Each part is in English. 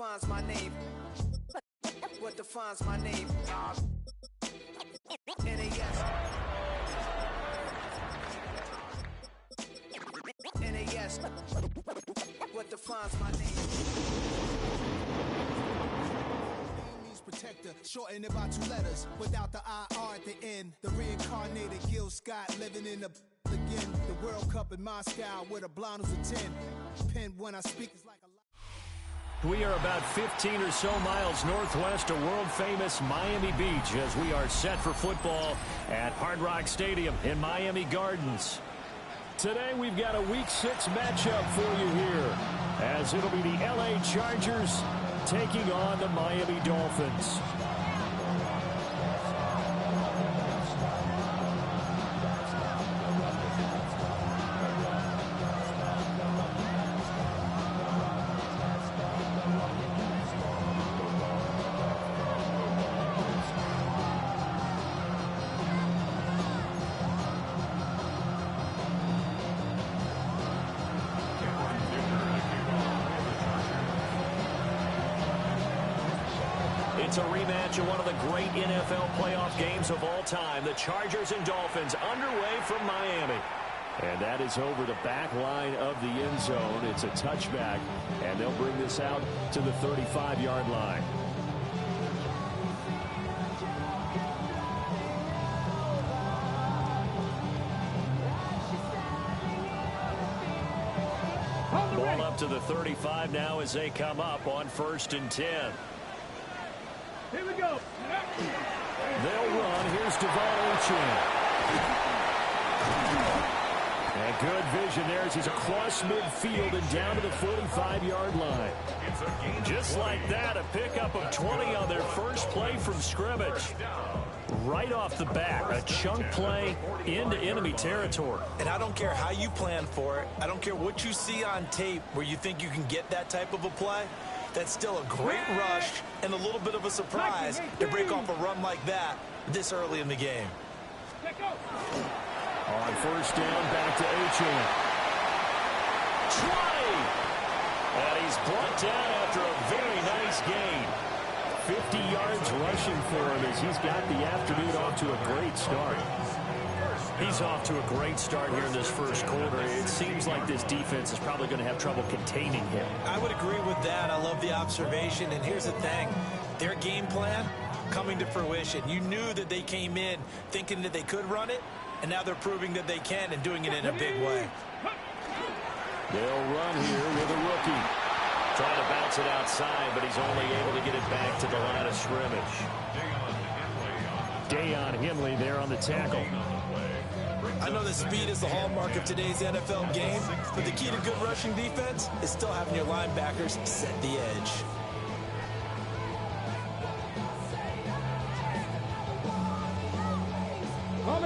defines my name? What defines my name? NAS. NAS. What defines my name? Protector, shorten it by 2 letters without the IR at the end. The reincarnated Gil Scott living in the again. The World Cup in Moscow with a blonde who's a 10. Pen when I speak is like a. We are about 15 or so miles northwest of world-famous Miami Beach as we are set for football at Hard Rock Stadium in Miami Gardens. Today we've got a Week 6 matchup for you here as it'll be the LA Chargers taking on the Miami Dolphins. It's a rematch of one of the great NFL playoff games of all time. The Chargers and Dolphins underway from Miami. And that is over the back line of the end zone. It's a touchback, and they'll bring this out to the 35-yard line. Ball up to the 35 now as they come up on 1st and 10. Here we go. They'll run. Here's Devon Achane. And good vision there as he's across midfield and down to the 45-yard line. Just like that, a pickup of 20 on their first play from scrimmage. Right off the bat, a chunk play into enemy territory. And I don't care how you plan for it. I don't care what you see on tape where you think you can get that type of a play. That's still a great rush and a little bit of a surprise to break off a run like that this early in the game. On 1st down, back to Achane. Try! And he's brought down after a very nice gain. 50 yards rushing for him as he's got the afternoon off to a great start. He's off to a great start here in this first quarter. It seems like this defense is probably going to have trouble containing him. I would agree with that. I love the observation. And here's the thing. Their game plan coming to fruition. You knew that they came in thinking that they could run it, and now they're proving that they can and doing it in a big way. They'll run here with a rookie. Trying to bounce it outside, but he's only able to get it back to the line of scrimmage. Deion Henley there on the tackle. I know that speed is the hallmark of today's NFL game, but the key to good rushing defense is still having your linebackers set the edge.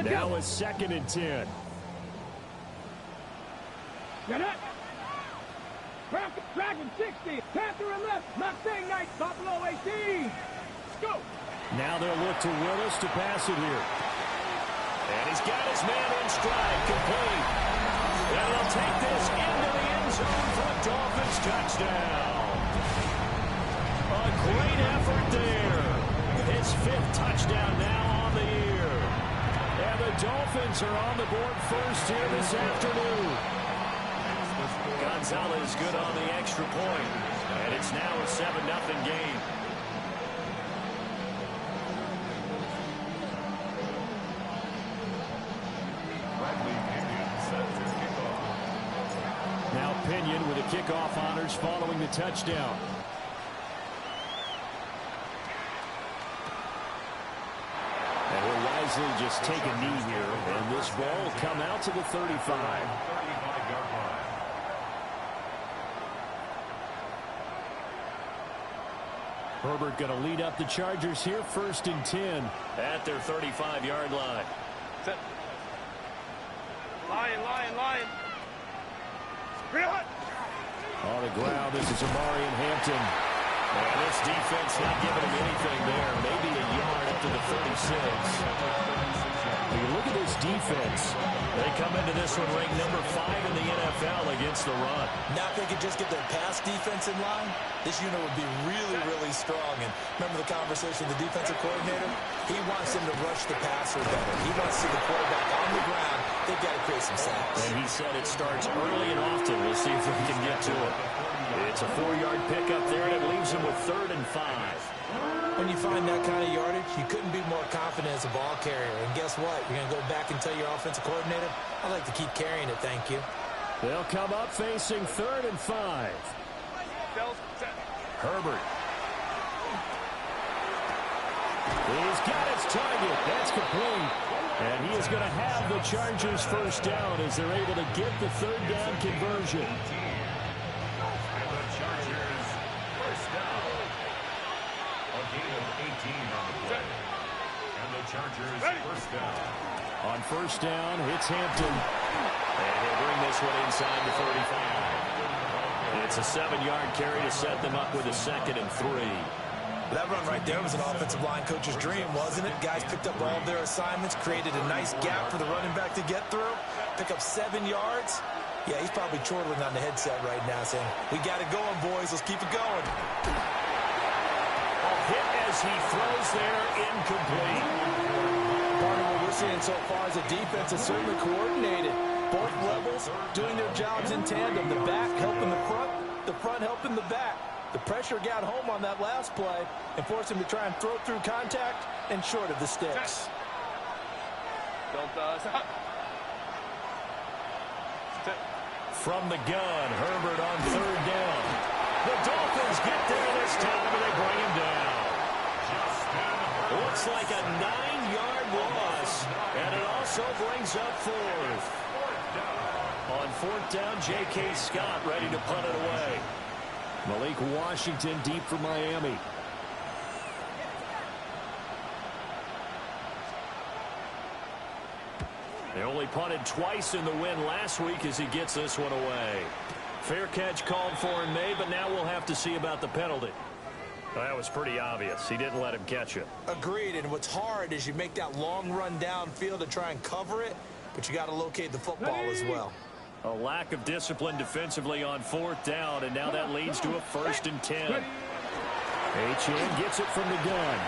Now a 2nd and 10. Get it. Dragon 60. Panther and left. Mustang Knight. Buffalo 18. Go. Now they'll look to Willis to pass it here. And he's got his man in stride, complete. And he'll take this into the end zone for a Dolphins touchdown. A great effort there. His 5th touchdown now on the year. And the Dolphins are on the board first here this afternoon. Gonzalez good on the extra point. And it's now a 7-0 game. Now Pinion with the kickoff honors following the touchdown. And he'll wisely just take a knee here, and this ball will come out to the 35. Herbert going to lead up the Chargers here, 1st and 10 at their 35-yard line. Set. Lion. On the ground, this is Amarian Hampton. And this defense not giving him anything there. Maybe a yard up to the 36. When you look at this Dolphins defense. They come into this one ranked number 5 in the NFL against the run. Now if they could just get their pass defense in line, this unit would be really, really strong. And remember the conversation with the defensive coordinator? He wants them to rush the passer better. He wants to see the quarterback on the ground. They've got to create some sacks. And he said it starts early and often. We'll see if we can get to it. It's a 4-yard pickup there, and it leaves him with 3rd and 5. When you find that kind of yardage, you couldn't be more confident as a ball carrier. And guess what? You're going to go back and tell your offensive coordinator, I'd like to keep carrying it, thank you. They'll come up facing 3rd and 5. Herbert. He's got his target. That's complete. And he is going to have the Chargers first down as they're able to get the 3rd down conversion. On first down, it's Hampton. And he'll bring this one inside the 35. It's a 7-yard carry to set them up with a 2nd and 3. That run right there was an offensive line coach's dream, wasn't it? Guys picked up all of their assignments, created a nice gap for the running back to get through, pick up 7 yards. Yeah, he's probably chortling on the headset right now saying, we got it going, boys. Let's keep it going. A hit as he throws there, incomplete. Part of what we're seeing so far is the defense is certainly coordinated. Both levels doing their jobs in tandem. The back helping the front helping the back. The pressure got home on that last play and forced him to try and throw through contact and short of the sticks. From the gun, Herbert on 3rd down. The Dolphins get there this time, and they bring him down. Looks like a 9-yard loss, and it also brings up 4th. On 4th down, J.K. Scott ready to punt it away. Malik Washington deep for Miami. They only punted twice in the win last week as he gets this one away. Fair catch called for and made, but now we'll have to see about the penalty. That was pretty obvious. He didn't let him catch it. Agreed, and what's hard is you make that long run downfield to try and cover it, but you got to locate the football as well. A lack of discipline defensively on 4th down, and now that leads to a 1st and 10. H.N. gets it from the gun.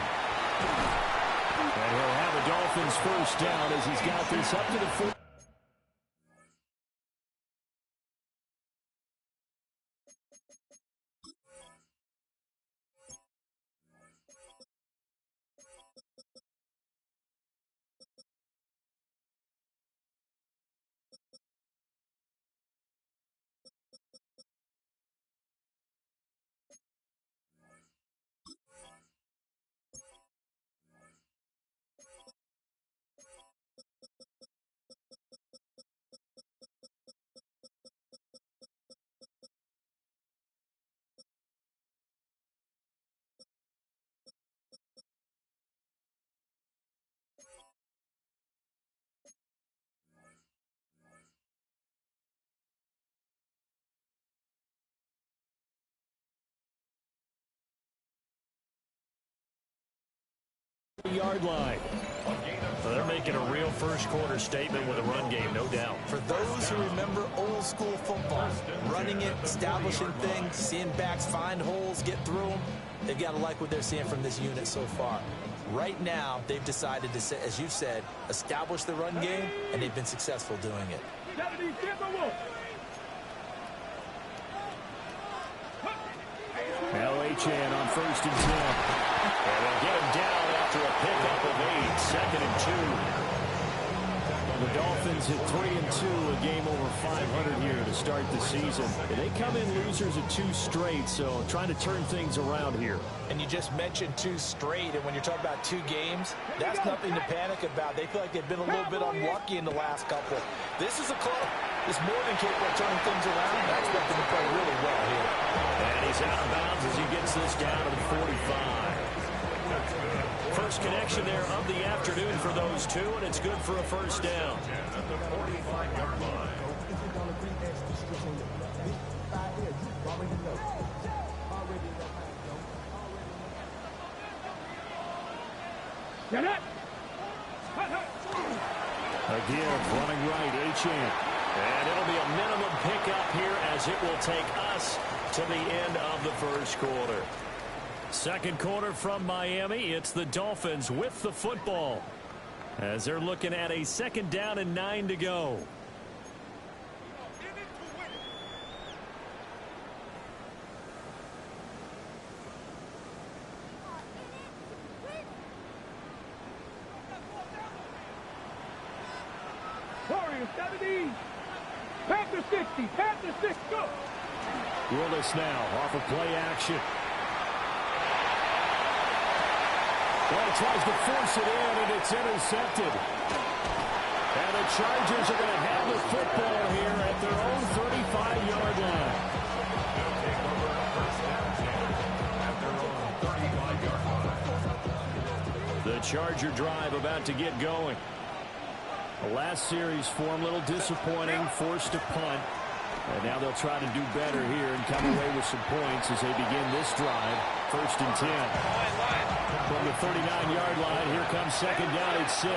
And he'll have a Dolphins first down as he's got this up to the 4. Yard line. So they're making a real first quarter statement with a run game, no doubt. For those who remember old school football, running it, establishing things, seeing backs find holes, get through them, they've got to like what they're seeing from this unit so far. Right now, they've decided to, as you said, establish the run game, and they've been successful doing it. L.H.N. on 1st and 10. And they'll get him down after a pickup of 8, 2nd and 2. The Dolphins hit 3 and 2, a game over 500 here to start the season. They come in losers of 2 straight, so trying to turn things around here. And you just mentioned 2 straight, and when you're talking about 2 games, that's nothing to panic about. They feel like they've been a little bit unlucky in the last couple. This is a club that's more than capable of turning things around. I expect them to play really well here. And he's out of bounds as he gets this down to the 45. First connection there of the afternoon for those 2, and it's good for a first down. A give, running right, Achane. And it'll be a minimum pickup here as it will take us to the end of the first quarter. Second quarter from Miami. It's the Dolphins with the football as they're looking at a 2nd down and 9 to go. Warriors 70. Panther 60. Panther 6. Go. Willis now off of play action. Well, tries to force it in, and it's intercepted. And the Chargers are going to have the football here at their own 35-yard line. The Charger drive about to get going. The last series for them, a little disappointing, forced to punt. And now they'll try to do better here and come away with some points as they begin this drive. 1st and 10. From the 39-yard line, here comes 2nd down at 6.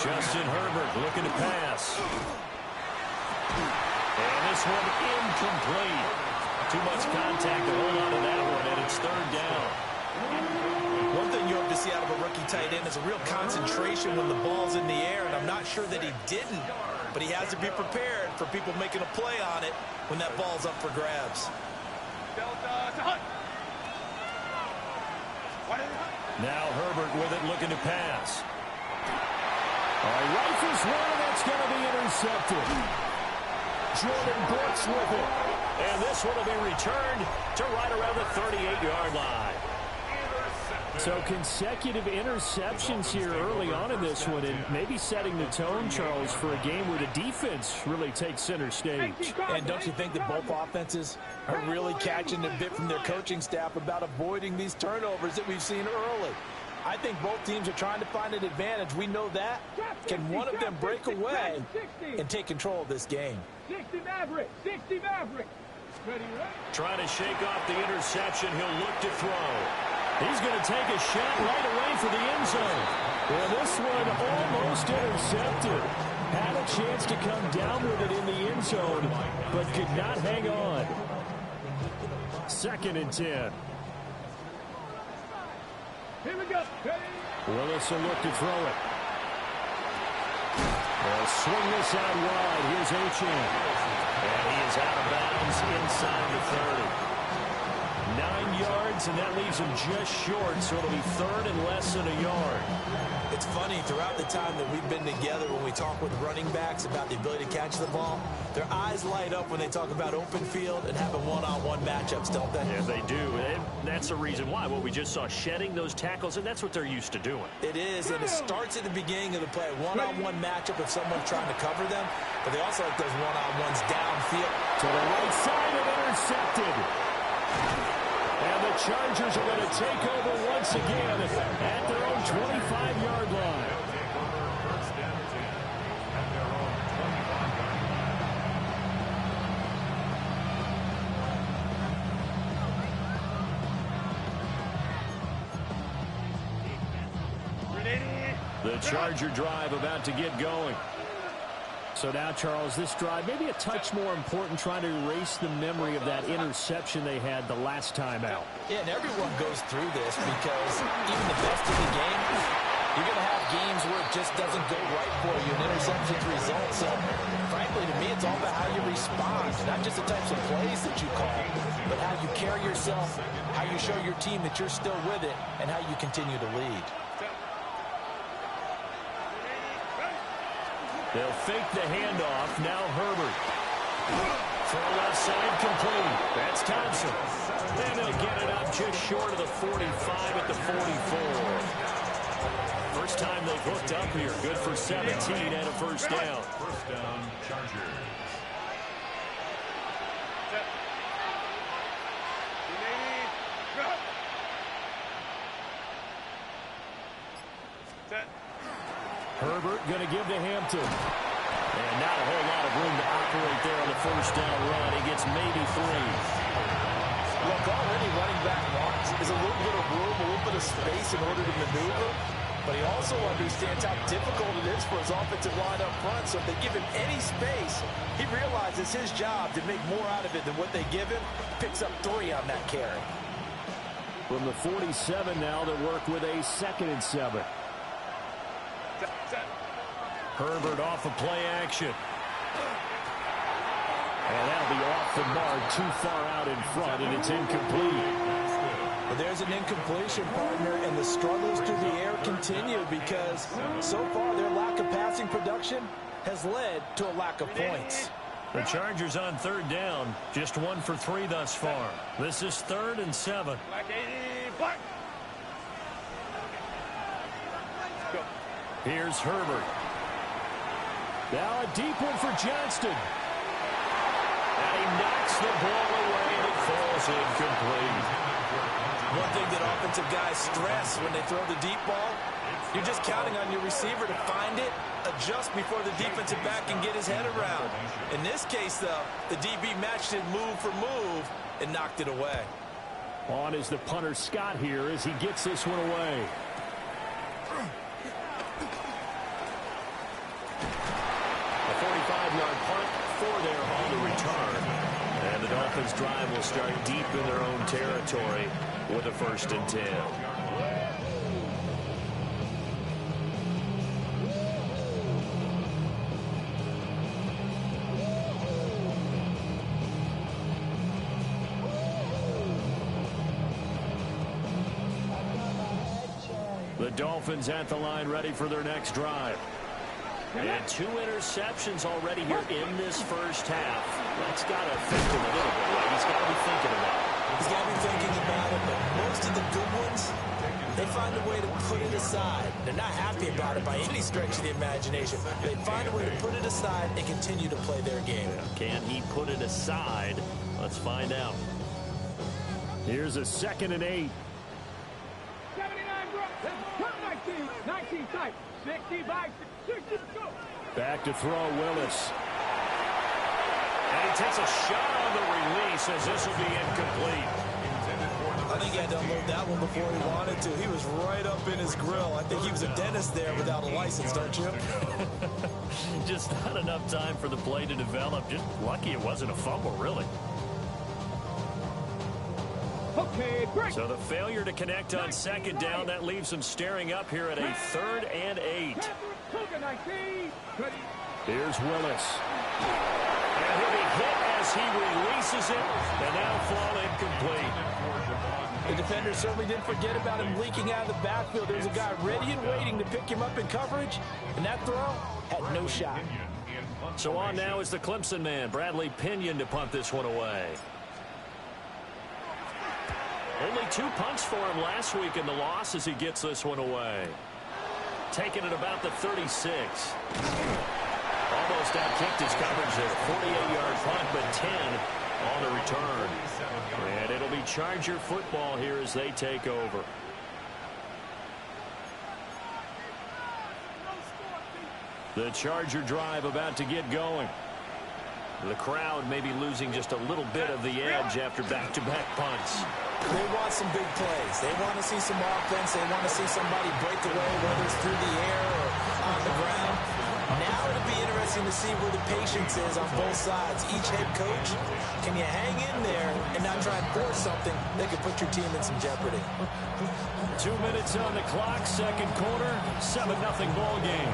Justin Herbert looking to pass. And this one incomplete. Too much contact to hold on to that one, and it's 3rd down. One thing you hope to see out of a rookie tight end is a real concentration when the ball's in the air, and I'm not sure that he didn't, but he has to be prepared for people making a play on it when that ball's up for grabs. Now Herbert with it, looking to pass. Rifles one, and that's going to be intercepted. Jordan Brooks with it. And this one will be returned to right around the 38-yard line. So consecutive interceptions here early on in this one, and maybe setting the tone, Charles, for a game where the defense really takes center stage. And don't you think that both offenses are really catching a bit from their coaching staff about avoiding these turnovers that we've seen early? I think both teams are trying to find an advantage. We know that. Can one of them break away and take control of this game? 60 Maverick. 60 Maverick. Ready? Trying to shake off the interception. He'll look to throw. He's going to take a shot right away for the end zone. Well, this one almost intercepted. Had a chance to come down with it in the end zone, but could not hang on. 2nd and 10. Here we go. Willis will look to throw it. They'll swing this out wide. Here's Achane. And he is out of bounds inside the 30. 9 yards, and that leaves him just short, so it'll be 3rd and less than a yard. It's funny, throughout the time that we've been together, when we talk with running backs about the ability to catch the ball, their eyes light up when they talk about open field and having one-on-one matchups, don't they? Yeah, they do. And that's the reason why. Well, we just saw shedding those tackles, and that's what they're used to doing. It is, and it starts at the beginning of the play. One-on-one matchup if someone's trying to cover them, but they also like those one-on-ones downfield. To the right side and intercepted. And the Chargers are going to take over once again at their own 25-yard line. The Charger drive about to get going. So now, Charles, this drive maybe a touch more important, trying to erase the memory of that interception they had the last time out. Yeah, and everyone goes through this because even the best in the game, you're going to have games where it just doesn't go right for you, and interceptions result. So, frankly, to me, it's all about how you respond, not just the types of plays that you call, but how you carry yourself, how you show your team that you're still with it, and how you continue to lead. They'll fake the handoff. Now Herbert. Throw left side complete. That's Thompson. And they'll get it up just short of the 45 at the 44. First time they've hooked up here. Good for 17 and a first down. First down, Chargers. Herbert going to give to Hampton. And not a whole lot of room to operate there on the first down run. He gets maybe 3. Look, already running back wants is a little bit of room, a little bit of space in order to maneuver. but he also understands how difficult it is for his offensive line up front. So if they give him any space, he realizes his job to make more out of it than what they give him. Picks up 3 on that carry. From the 47 now, they work with a 2nd and 7. Herbert off of play action. And that'll be off the mark, too far out in front, and it's incomplete. Well, there's an incompletion, partner, and the struggles through the air continue because so far their lack of passing production has led to a lack of points. The Chargers on 3rd down, just 1 for 3 thus far. This is 3rd and 7. Here's Herbert. Now a deep one for Johnston. And he knocks the ball away, and it falls incomplete. One thing that offensive guys stress when they throw the deep ball, you're just counting on your receiver to find it, adjust before the defensive back can get his head around. In this case, though, the DB matched it move for move and knocked it away. On is the punter Scott here as he gets this one away. A 45-yard punt for there on the return. And the Dolphins drive will start deep in their own territory with a 1st and 10. The Dolphins at the line ready for their next drive. And 2 interceptions already here in this first half. That's got to affect him a little bit, right? He's got to be thinking about it. He's got to be thinking about it, but most of the good ones, they find a way to put it aside. They're not happy about it by any stretch of the imagination. They find a way to put it aside and continue to play their game. Can he put it aside? Let's find out. Here's a 2nd and 8. 79, bro. 19 type. 65, 60, go. Back to throw Willis. And he takes a shot on the release as this will be incomplete. I think he had to unload that one before he wanted to. He was right up in his grill. I think he was a dentist there without a license, don't you? Just not enough time for the play to develop. Just lucky it wasn't a fumble, really. Okay, break. So the failure to connect on 2nd down, that leaves them staring up here at a 3rd and 8. Here's Willis. And he'll be hit as he releases it, and now fall incomplete. The defender certainly didn't forget about him leaking out of the backfield. There was a guy ready and waiting to pick him up in coverage, and that throw had no shot. So on now is the Clemson man, Bradley Pinion, to punt this one away. Only 2 punts for him last week in the loss as he gets this one away. Taking it about the 36. Almost outkicked his coverage there. 48-yard punt, but 10 on the return. And it'll be Charger football here as they take over. The Charger drive about to get going. The crowd may be losing just a little bit of the edge after back-to-back punts. They want some big plays. They want to see some offense. They want to see somebody break away, whether it's through the air or on the ground. Now it'll be interesting to see where the patience is on both sides. Each head coach, can you hang in there and not try and force something that could put your team in some jeopardy? 2 minutes on the clock, 2nd quarter, 7-0 ball game.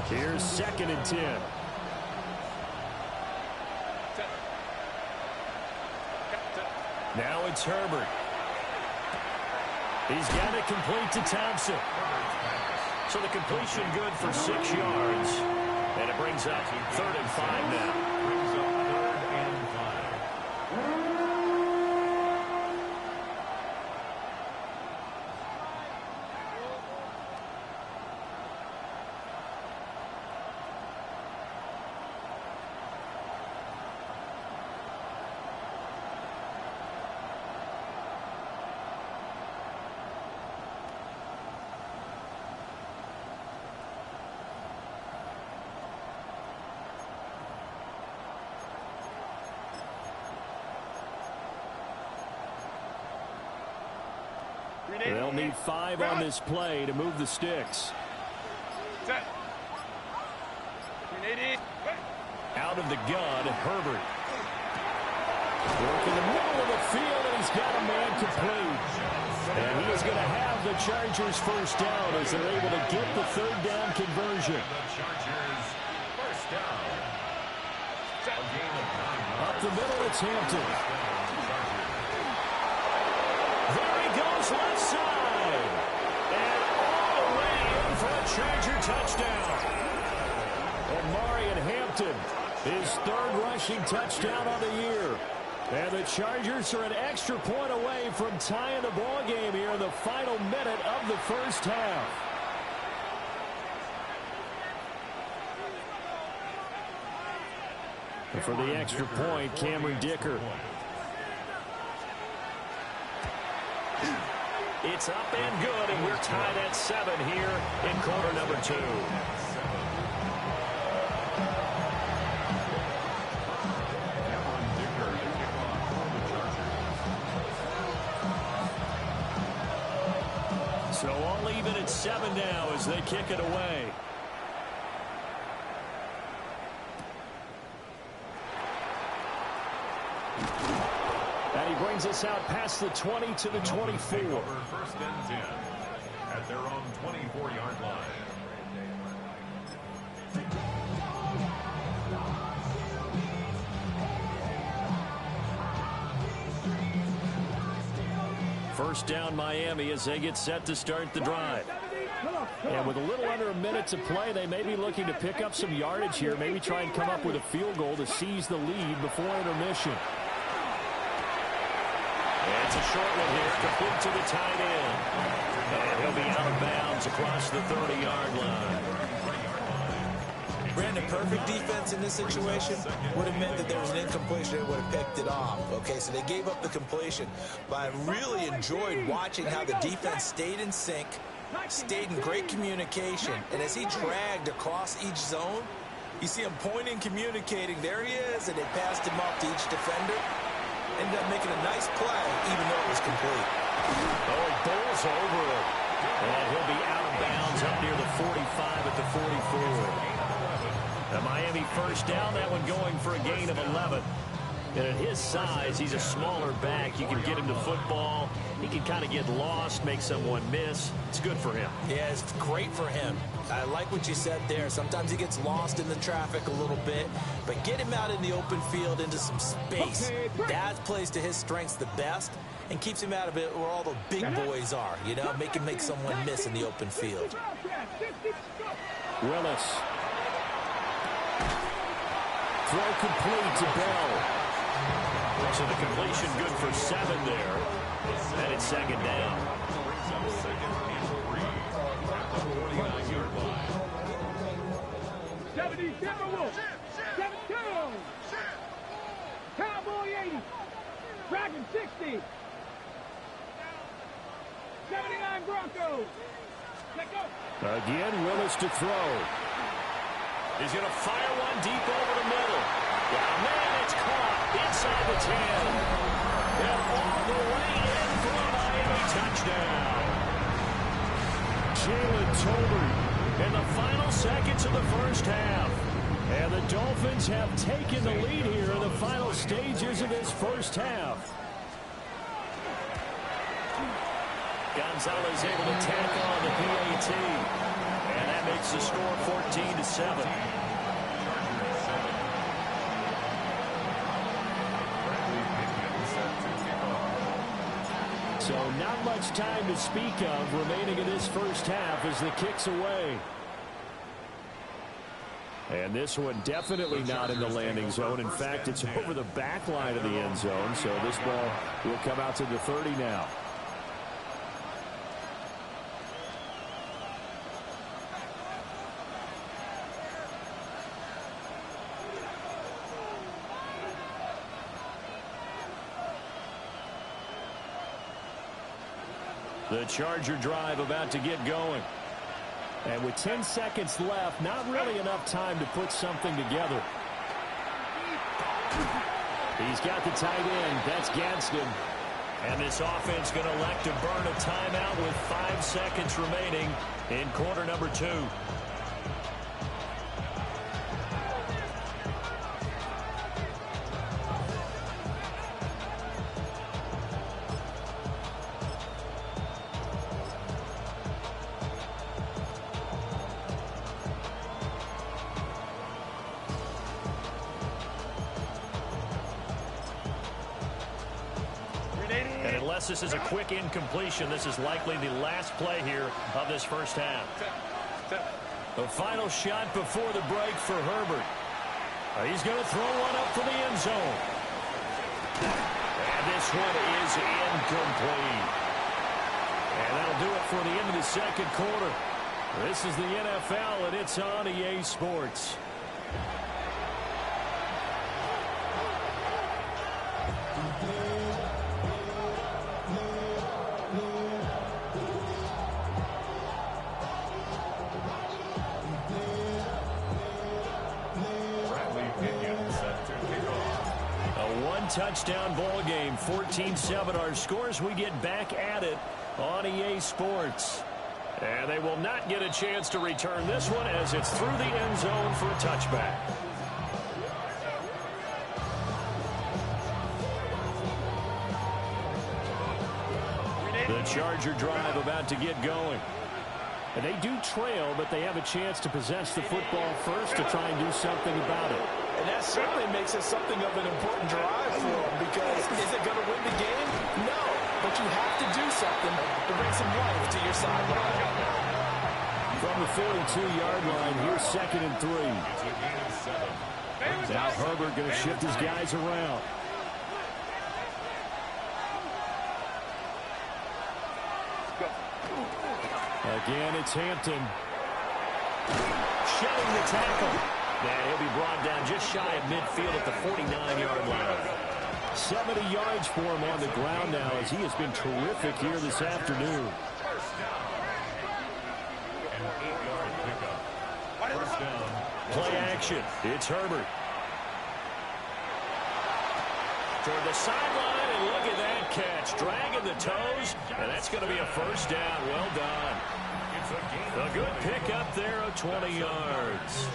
Here's 2nd and 10. Now it's Herbert. He's got it complete to Thompson. So the completion good for 6 yards. And it brings up 3rd and 5 now. They'll need 5 on this play to move the sticks. Out of the gun, Herbert. Work in the middle of the field, and he's got a man complete. And he is going to have the Chargers first down as they're able to get the third down conversion. Up the middle, it's Hampton. There he goes, left side. And all the way in for a Charger touchdown. And Marion Hampton, his third rushing touchdown on the year. And the Chargers are an extra point away from tying the ball game here in the final minute of the first half. And for the extra point, Cameron Dicker. It's up and good, and we're tied at 7 here in quarter number 2. So all even at 7 now as they kick it away. And he brings us out past the 20 to the 24. First and 10 at their own 24-yard line. First down Miami as they get set to start the drive. And with a little under a minute to play, they may be looking to pick up some yardage here, maybe try and come up with a field goal to seize the lead before intermission. And it's a short one here, complete to the tight end. And he'll be out of bounds across the 30-yard line. Brandon, perfect defense in this situation would have meant that there was an incompletion and would have picked it off. Okay, so they gave up the completion. But I really enjoyed watching how the defense stayed in sync, stayed in great communication. And as he dragged across each zone, you see him pointing, communicating. There he is, and they passed him up to each defender. Ended up making a nice play, even though it was complete. Oh, he bowls over it. And he'll be out of bounds up near the 45 at the 44. The Miami first down, that one going for a gain of 11. And at his size, he's a smaller back. You can get him to football. He can kind of get lost, make someone miss. It's good for him. Yeah, it's great for him. I like what you said there. Sometimes he gets lost in the traffic a little bit, but get him out in the open field into some space. That plays to his strengths the best and keeps him out of it where all the big boys are, you know, make him make someone miss in the open field. Willis. Throw complete to Bell. So the completion good for 7 there. And it's second down. 70 Timberwolves. 7-2. Cowboy 80. Dragon 60. 79 Broncos. Let go. Again, Willis to throw. He's going to fire one deep over the middle. Yeah, man, it's caught inside the 10. And all the way in for a Miami touchdown. Jalen Tolbert in the final seconds of the first half. And the Dolphins have taken the lead here in the final stages of this first half. Gonzalez able to tack on the PAT. And that makes the score 14-7. So not much time to speak of remaining in this first half as the kick's away. And this one definitely not in the landing zone. In fact, it's over the back line of the end zone. So this ball will come out to the 30 now. The Charger drive about to get going. And with 10 seconds left, not really enough time to put something together. He's got the tight end. That's Gadsden. And this offense going to elect to burn a timeout with 5 seconds remaining in quarter number 2. And unless this is a quick incompletion, this is likely the last play here of this first half. The final shot before the break for Herbert. He's going to throw one up for the end zone. And this one is incomplete. And that'll do it for the end of the second quarter. This is the NFL, and it's on EA Sports. Touchdown ball game, 14-7 our scores. We get back at it on EA Sports. And they will not get a chance to return this one as it's through the end zone for a touchback. The Charger drive about to get going. And they do trail, but they have a chance to possess the football first to try and do something about it. And that certainly makes it something of an important drive for them, because is it going to win the game? No, but you have to do something to bring some life to your sideline. From the 42-yard line, here's 2nd and 3. Now Herbert going to shift his guys around. Again, it's Hampton. Shedding the tackle. And he'll be brought down just shy of midfield at the 49-yard line. 70 yards for him on the ground now, as he has been terrific here this afternoon. Play action. It's Herbert. Toward the sideline, and look at that catch. Dragging the toes, and that's going to be a first down. Well done. A good pickup there of 20 yards.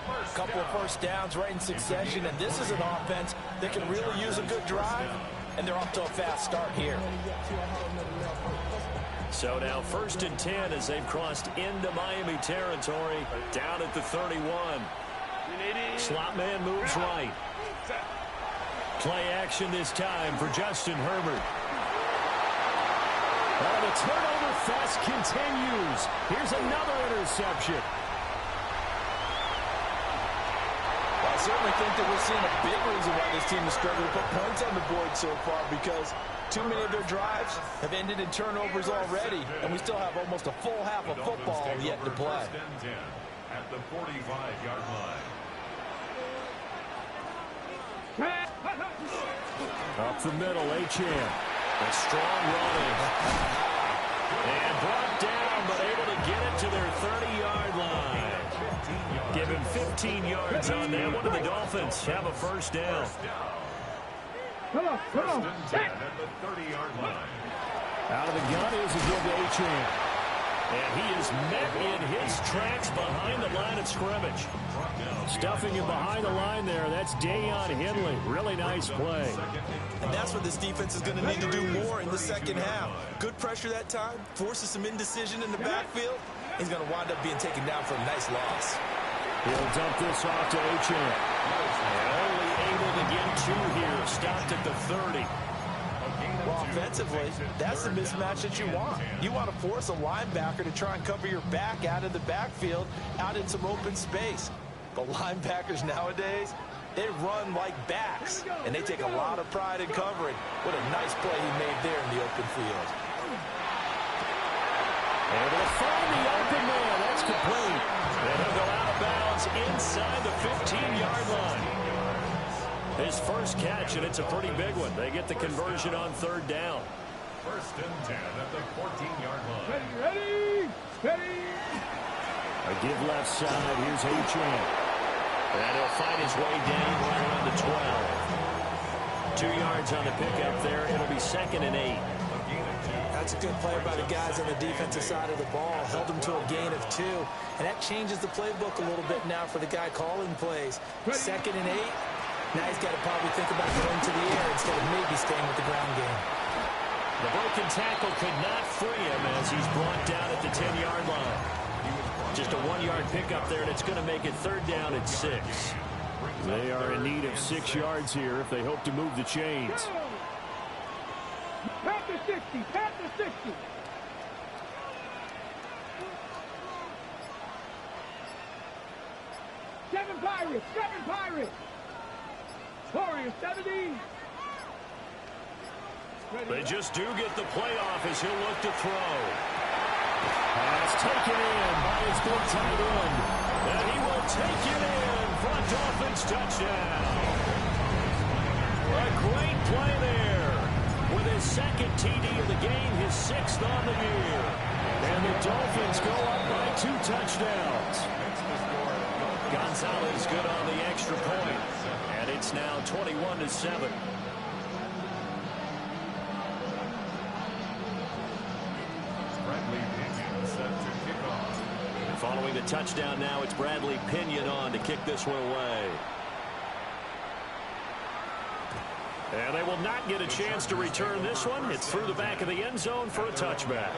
A couple of first downs right in succession, and this is an offense that can really use a good drive, and they're off to a fast start here. So now 1st and 10 as they've crossed into Miami territory, down at the 31. Slot man moves right. Play action this time for Justin Herbert. And the turnover fest continues. Here's another interception. Well, I certainly think that we're seeing a big reason why this team has struggled to put points on the board so far, because too many of their drives have ended in turnovers already, and we still have almost a full half of football yet to play. At the 45-yard line. Up the middle, Achane. A strong running. And brought down, but able to get it to their 30-yard line. Give him 15 yards on that one, and the Dolphins have a first down. Come on. At the 30-yard line. Out of the gun is a give to Achane. And he is met in his tracks behind the line of scrimmage. Stuffing him behind the line there. That's Deion Henley. Really nice play. And that's what this defense is going to need to do more in the second half. Good pressure that time. Forces some indecision in the backfield. He's going to wind up being taken down for a nice loss. He'll dump this off to Achane. And only able to get 2 here. Stopped at the 30. Well, offensively, that's the mismatch that you want. You want to force a linebacker to try and cover your back out of the backfield, out in some open space. But linebackers nowadays, they run like backs, and they take a lot of pride in covering. What a nice play he made there in the open field. Able to find the open man. That's complete. And he'll go out of bounds inside the 15-yard line. His first catch, and it's a pretty big one. They get the conversion on 3rd down. 1st and 10 at the 14-yard line. Ready. A give left side. Here's Achane. And he'll find his way down right around the 12. 2 yards on the pickup there. It'll be 2nd and 8. That's a good play by the guys on the defensive side of the ball. Held them to a gain of 2. And that changes the playbook a little bit now for the guy calling plays. 2nd and 8. Now he's got to probably think about going to the air instead of maybe staying with the ground game. The broken tackle could not free him as he's brought down at the 10-yard line. Just a 1-yard pickup there, and it's going to make it 3rd down and 6. They are in need of 6 yards here if they hope to move the chains. Panther 60, Panther 60. Seven Pirates. Warriors 70. They just do get the playoff as he'll look to throw. Pass taken in by his big tight end. And he will take it in for a Dolphins touchdown. A great play there. With his 2nd TD of the game, his 6th on the year. And the Dolphins go up by 2 touchdowns. Gonzalez good on the extra point. And it's now 21-7. Following the touchdown now, it's Bradley Pinion on to kick this one away. And they will not get a chance to return this one. It's through the back of the end zone for a touchback.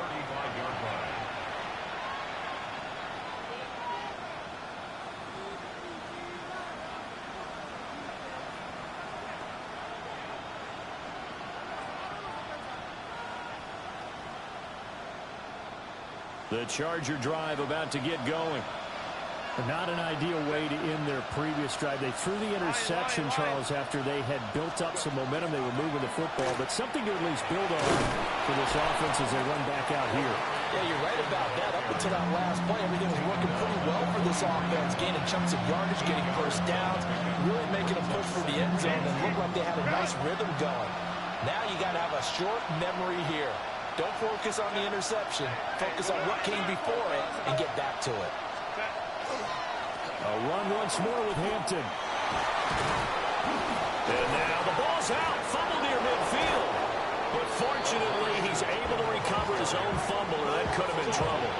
The Charger drive about to get going. Not an ideal way to end their previous drive. They threw the interception, Charles, after they had built up some momentum. They were moving the football, but something to at least build on for this offense as they run back out here. Yeah, you're right about that. Up until that last play, everything was working pretty well for this offense. Gaining chunks of yardage, getting first downs, really making a push for the end zone, and looked like they had a nice rhythm going. Now you got to have a short memory here. Don't focus on the interception. Focus on what came before it and get back to it. A run once more with Hampton. And now the ball's out. Fumble near midfield. But fortunately, he's able to recover his own fumble, or that could have been trouble.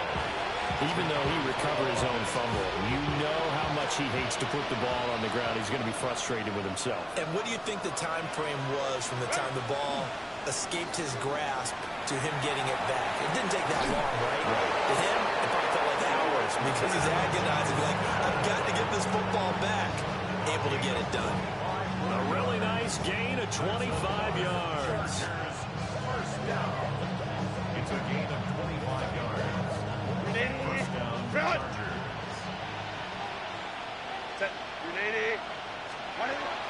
Even though he recovered his own fumble, you know how much he hates to put the ball on the ground. He's going to be frustrated with himself. And what do you think the time frame was from the time the ball escaped his grasp to him getting it back? It didn't take that long, right? To him, it probably felt like hours because he's agonizing. Like, I've got to get this football back. Able to get it done. A really nice gain of 25 yards. First down. It's a gain of 25 yards. First down, Chargers.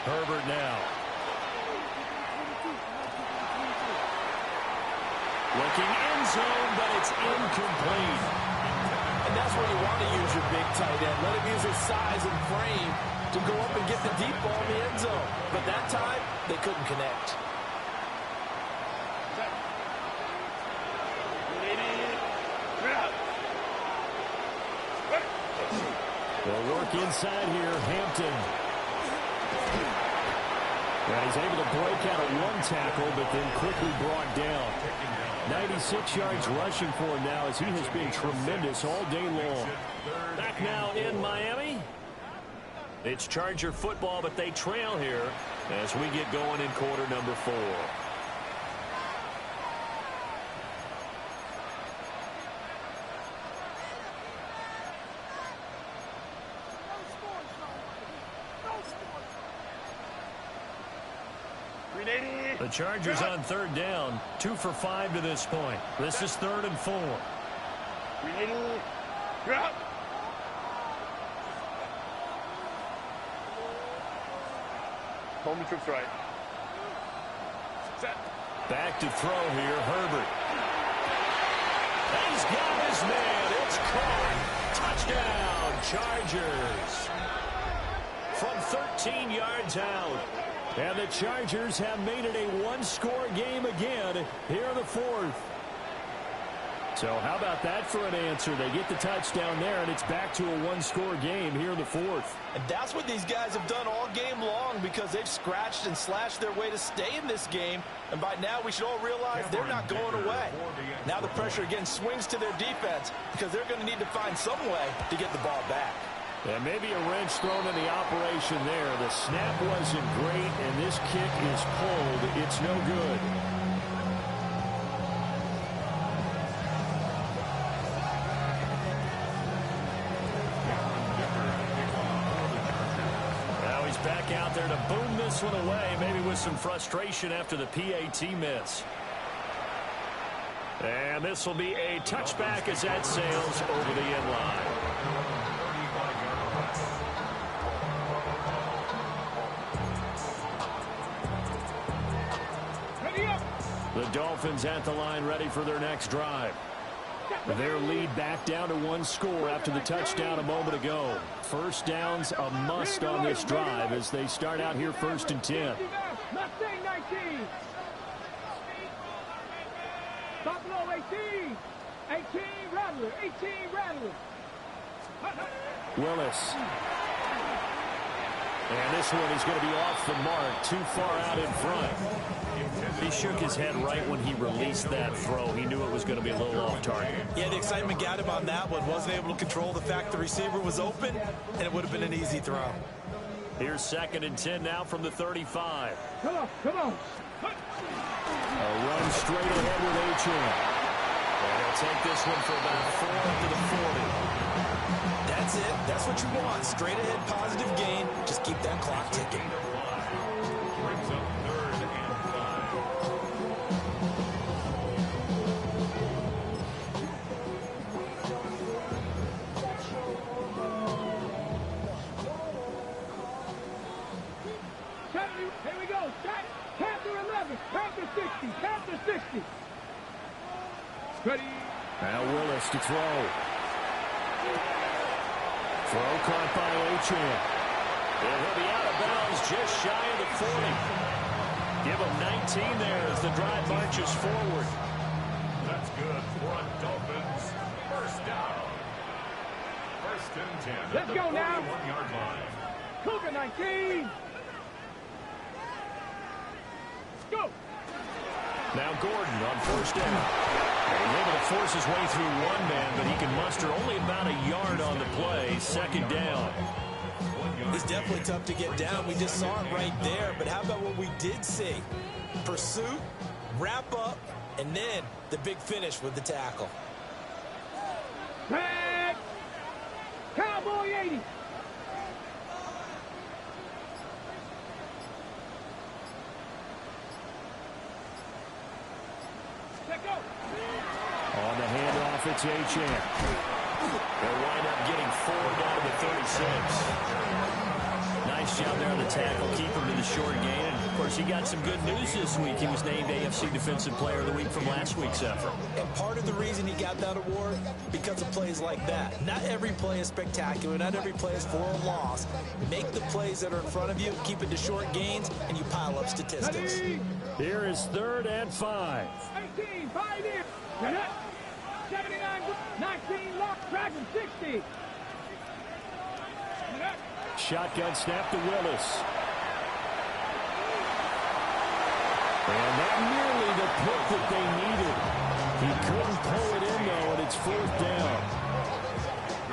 Herbert now. Looking end zone, but it's incomplete. And that's where you want to use your big tight end. Let him use his size and frame to go up and get the deep ball in the end zone. But that time, they couldn't connect. They'll work inside here, Hampton. And he's able to break out of one tackle, but then quickly brought down. 96 yards rushing for him now as he has been tremendous all day long. Back now in Miami. It's Charger football, but they trail here as we get going in quarter number 4. The Chargers on 3rd down, 2 for 5 to this point. This is 3rd and 4. Home trips right. Set. Back to throw here, Herbert. He's got his man. It's caught. Touchdown, Chargers. From 13 yards out. And the Chargers have made it a one-score game again here in the 4th. So how about that for an answer? They get the touchdown there, and it's back to a one-score game here in the fourth. And that's what these guys have done all game long because they've scratched and slashed their way to stay in this game. And by now, we should all realize they're not going away. Now the pressure again swings to their defense because they're going to need to find some way to get the ball back. And maybe a wrench thrown in the operation there. The snap wasn't great, and this kick is pulled. It's no good. Now he's back out there to boom this one away, maybe with some frustration after the PAT miss. And this will be a touchback as that sails over the end line. The Dolphins at the line ready for their next drive. Their lead back down to one score after the touchdown a moment ago. First down's a must on this drive as they start out here 1st and 10. Mustang 19. Buffalo 18. 18 Rattler. 18 Rattler. Willis. And this one is going to be off the mark, too far out in front. He shook his head right when he released that throw. He knew it was going to be a little off target. Yeah, the excitement got him on that one. Wasn't able to control the fact the receiver was open, and it would have been an easy throw. Here's 2nd and 10 now from the 35. Come on, come on. A run straight ahead with Achane. And he'll take this one for about 4 to the 40. That's it. That's what you want. Straight ahead, positive gain. Just keep that clock ticking. Brings up 3rd and 5. Here we go. Panther 11. Panther 60. Panther 60. Ready. Now Willis to throw. Throw caught by Achane. And he'll be out of bounds just shy of the 40. Give him 19 there as the drive marches forward. That's good for a Dolphins. First down. 1st and 10. Let's go now. 41-yard line. Cougar 19. Go. Now Gordon on 1st down. He's able to force his way through one man, but he can muster only about a yard on the play. 2nd down. He's definitely tough to get down. We just saw it right there. But how about what we did see? Pursuit, wrap up, and then the big finish with the tackle. Back. Cowboy 80. Let go. On the handoff, it's Achane. They'll wind up getting 4 down to the 36. Nice job there on the tackle. Keep him to the short gain. And, of course, he got some good news this week. He was named AFC Defensive Player of the Week from last week's effort. And part of the reason he got that award, because of plays like that. Not every play is spectacular. Not every play is for a loss. Make the plays that are in front of you, keep it to short gains, and you pile up statistics. Here is 3rd and 5. 18, 5 in. 79, 19, lock, Dragon 60. Shotgun snap to Willis. And that nearly the pick that they needed. He couldn't pull it in, though, and it's 4th down.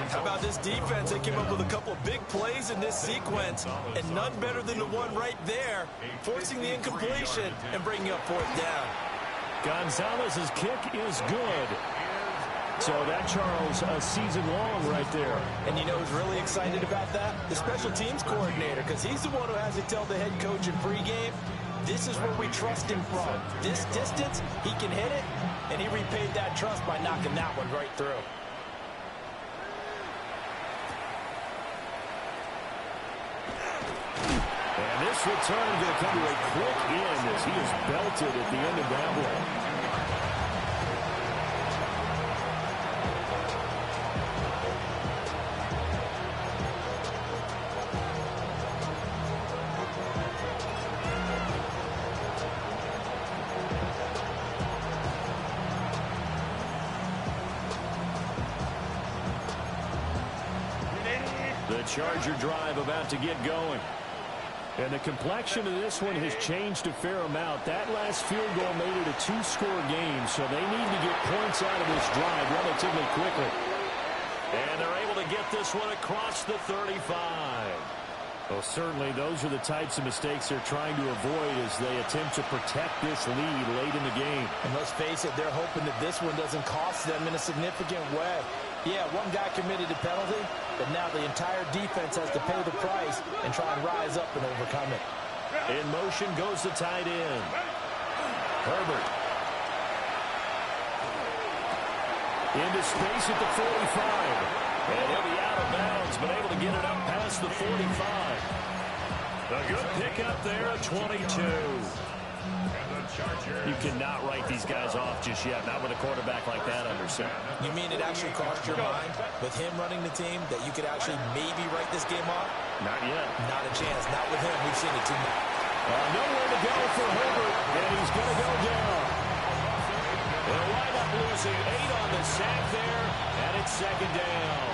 How about this defense? They came up with a couple of big plays in this sequence, and none better than the one right there, forcing the incompletion and bringing up 4th down. Gonzalez's kick is good. So that, Charles, a season long right there. And you know who's really excited about that? The special teams coordinator, because he's the one who has to tell the head coach in pregame, this is where we trust him from. This distance, he can hit it, and he repaid that trust by knocking that one right through. And this return going to come to a quick end as he is belted at the end of that one. Charger drive about to get going. And the complexion of this one has changed a fair amount. That last field goal made it a two-score game, so they need to get points out of this drive relatively quickly. And they're able to get this one across the 35. Well, certainly those are the types of mistakes they're trying to avoid as they attempt to protect this lead late in the game. And let's face it, they're hoping that this one doesn't cost them in a significant way. Yeah, one guy committed a penalty, but now the entire defense has to pay the price and try and rise up and overcome it. In motion goes the tight end. Herbert. Into space at the 45. And he'll be out of bounds, but able to get it up past the 45. A good pickup there at 22. You cannot write these guys off just yet, not with a quarterback like that under center. You mean it actually crossed your mind with him running the team that you could actually maybe write this game off? Not yet. Not a chance. Not with him. We've seen it too much. Nowhere to go for Herbert, and he's going to go down. They'll wind up losing 8 on the sack there, and it's second down.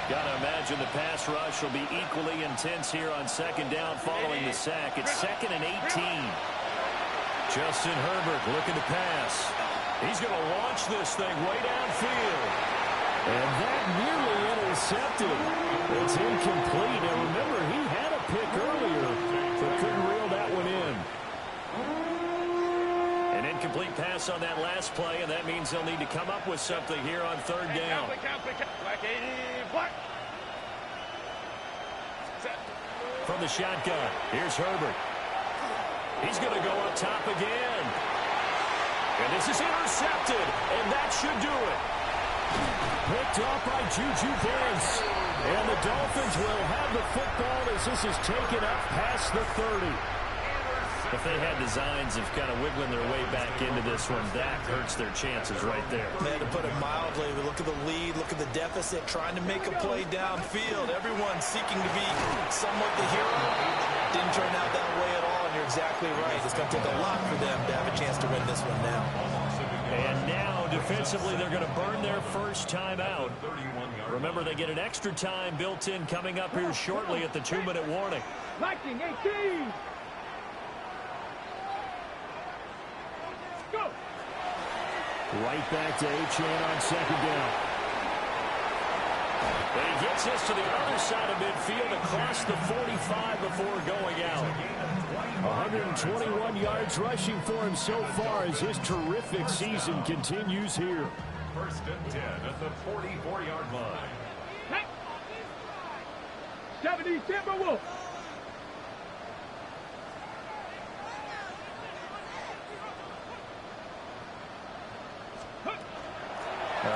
Got to imagine the pass rush will be equally intense here on second down following the sack. It's 2nd and 18. Justin Herbert looking to pass. He's going to launch this thing way downfield. And that nearly intercepted. It's incomplete. And remember, he had a pick earlier, but couldn't reel that one in. An incomplete pass on that last play, and that means they'll need to come up with something here on third down. From the shotgun, here's Herbert. He's going to go up top again. And this is intercepted, and that should do it. Picked off by Juju Brents. And the Dolphins will have the football as this is taken up past the 30. If they had designs of kind of wiggling their way back into this one, that hurts their chances right there. Man, to put it mildly, look at the lead, look at the deficit, trying to make a play downfield. Everyone seeking to be somewhat the hero. Didn't turn out that way at all, and you're exactly right. It's going to take a lot for them to have a chance to win this one now. And now, defensively, they're going to burn their first time out. Remember, they get an extra time built in coming up here shortly at the 2-minute warning. Liking 18. Go. Right back to Achane on second down. And he gets this to the other side of midfield across the 45 before going out. 121 yards rushing for him so far as his terrific season continues here. 1st and 10 at the 44-yard line. 70 Timberwolves.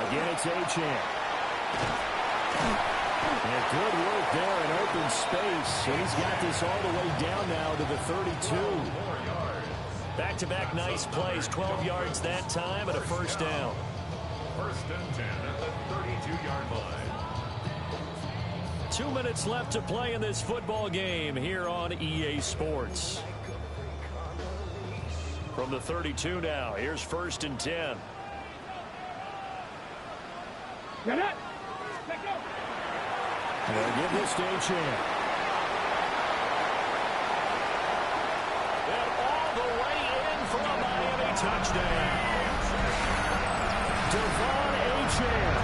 Again, it's Achane. And good work there in open space. And he's got this all the way down now to the 32. Back-to-back nice plays. 12 yards that time and a first down. 1st and 10 at the 32-yard line. 2 minutes left to play in this football game here on EA Sports. From the 32 now, here's 1st and 10. Get it. Let's go. They'll give this to Achane. And all the way in for a Miami touchdown. Devon Achane,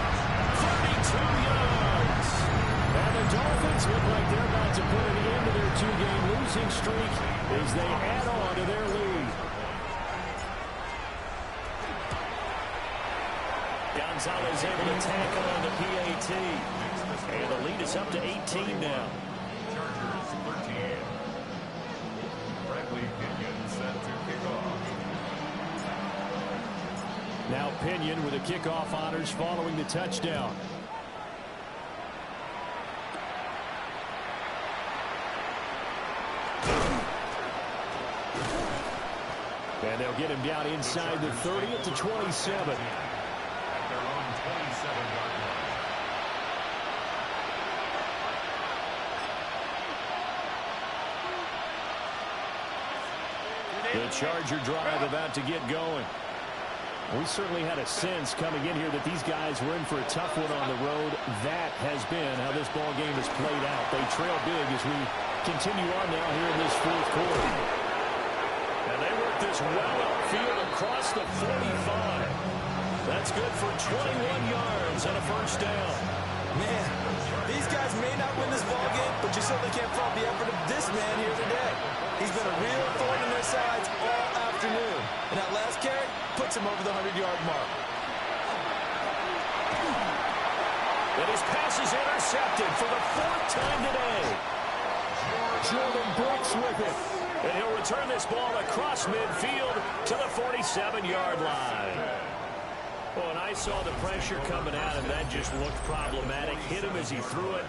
32 yards. And the Dolphins look like they're about to put an end to their 2-game losing streak as they add on to their lead. Gonzalez able to tackle on the PAT. And the lead is up to 18 now. Chargers 13. Bradley Pinion set to kick off. Now Pinion with the kickoff honors following the touchdown. And they'll get him down inside the 30 at the 27. At their own 27-yard line. The Charger drive about to get going. We certainly had a sense coming in here that these guys were in for a tough one on the road. That has been how this ball game has played out. They trail big as we continue on now here in this fourth quarter. And they work this well upfield across the 45. That's good for 21 yards and a first down. Man, these guys may not win this ball game, but you certainly can't fault the effort of this man here today. He's been a real thorn in their sides all afternoon. And that last carry puts him over the 100-yard mark. And his pass is intercepted for the fourth time today. Jordan Brooks with it. And he'll return this ball across midfield to the 47-yard line. Well, and I saw the pressure coming at him. That just looked problematic. Hit him as he threw it,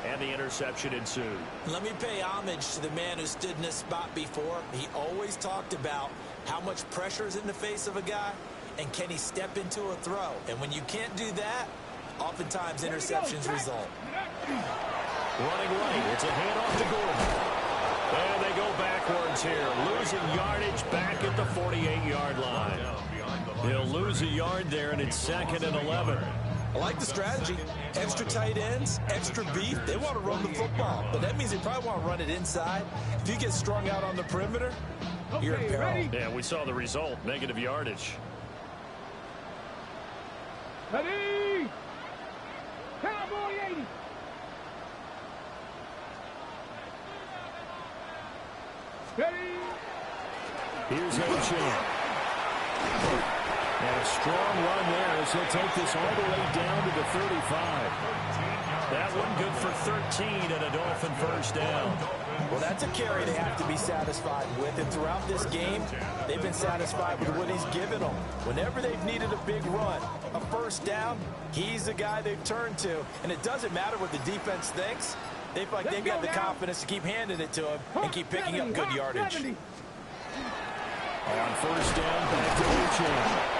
and the interception ensued. Let me pay homage to the man who stood in this spot before. He always talked about how much pressure is in the face of a guy, and can he step into a throw. And when you can't do that, oftentimes interceptions result. Running right. It's a handoff to Gordon. And they go backwards here, losing yardage back at the 48-yard line. He'll lose a yard there, and it's 2nd and 11. I like the strategy. Extra tight ends, extra beef. They want to run the football, but that means they probably want to run it inside. If you get strung out on the perimeter, you're in peril. Yeah, we saw the result, negative yardage. Ready? Cowboy 80. Ready? Here's O'Chan. And a strong run there as he'll take this all the way down to the 35. That one good for 13 and a Dolphin first down. Well, that's a carry they have to be satisfied with. And throughout this game, they've been satisfied with what he's given them. Whenever they've needed a big run, a first down, he's the guy they've turned to. And it doesn't matter what the defense thinks. They feel like they've got the confidence to keep handing it to him and keep picking up good yardage. On first down, back to O'Chan.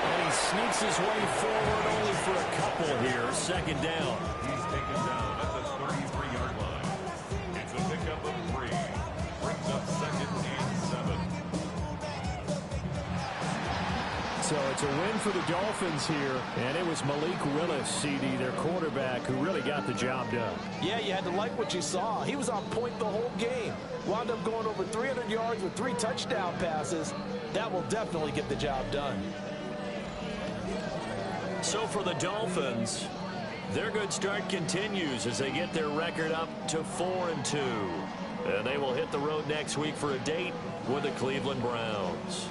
And he sneaks his way forward only for a couple here. 2nd down. He's taken down at the 33-yard line. It's a pickup of 3. Brings up 2nd and 7. So it's a win for the Dolphins here. And it was Malik Willis, CD, their quarterback, who really got the job done. Yeah, you had to like what you saw. He was on point the whole game. Wound up going over 300 yards with 3 touchdown passes. That will definitely get the job done. So for the Dolphins, their good start continues as they get their record up to 4-2. And they will hit the road next week for a date with the Cleveland Browns.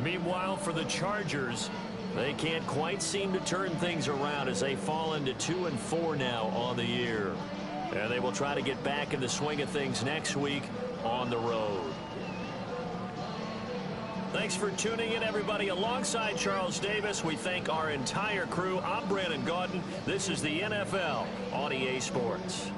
Meanwhile, for the Chargers, they can't quite seem to turn things around as they fall into 2-4 now on the year. And they will try to get back in the swing of things next week on the road. Thanks for tuning in, everybody. Alongside Charles Davis, we thank our entire crew. I'm Brandon Gaudin. This is the NFL on EA Sports.